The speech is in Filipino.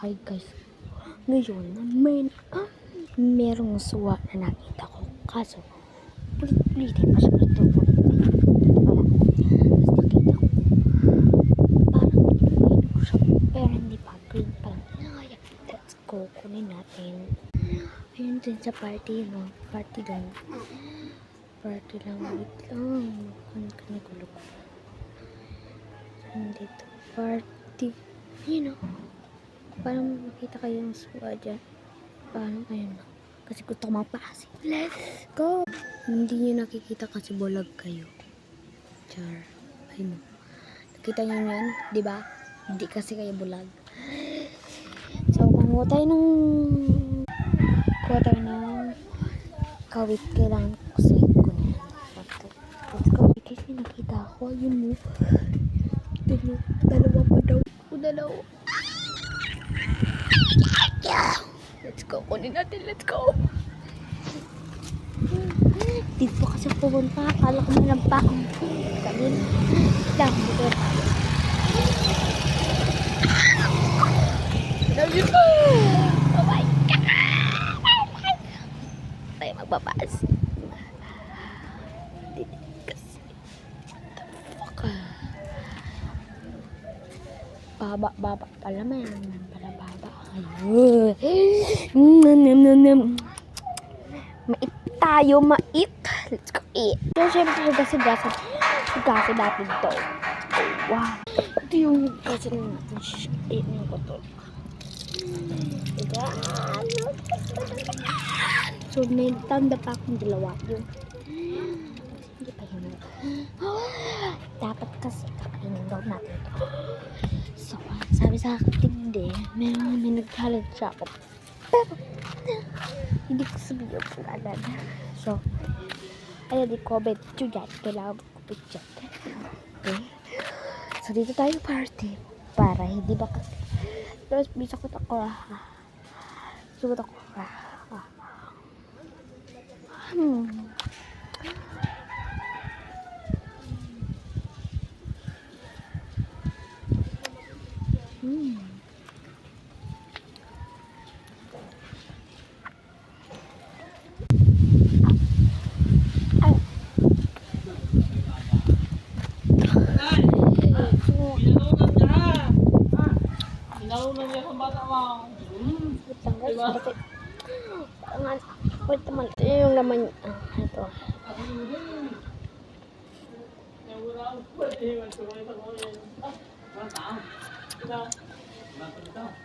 Hi guys, ngayon merong suwa na nakita ko, kaso ulit-ulitin pa siya ito. Wala. Tapos nakita ko, parang green ko siya, pero hindi pa, green pa lang. Kaya, let's go, kunin natin. Ayun din sa party, no? Party lang, wait lang. Kanigulo ko. Nandito, party. Ayun, no? Parang makita kayo yung suwa dyan. Parang ayun na. Kasi gusto ko mapasi. Let's go! Hindi nyo nakikita kasi bulag kayo. Char. Ayun. Nakita nyo yan? Diba? Hindi kasi kayo bulag. So, manguha tayo ng kawit. Kailangan ko kasi kunin. Let's go. Kasi nakita ko. Ayun mo. Dalawa pa daw. Dalawa. Let's go, kunin natin, let's go. Dito kasi pumunta, akala ko may lampa akong kanin lang, dito tayo. Love you po! Oh my God! Tayo magbabaas. Dito kasi, what the fuck? Baba pala, may naman pala baba. Ayun. Mait. Let's go eat. So, syempre, hugasin natin to. Oh, wow. Ito yung hugasin natin. Yung botol. So, may tanda pa akong dalawa. Yung hindi pa yun. Dapat kasi kainin daw natin to. So, sabi sa akin, hindi. May naghalag siya ako. Pero, hindi ko sabihin yung pangalan. So, ayun, di comment nyo dyan. Kailangan mo comment dyan. Okay? So, dito tayo party. Para hindi ba kasi. Pero, bisa ko ako. Sugot ako. Nalunan niya sa bata mo. Diba? Wait naman. Ito yung laman. Ito. Yung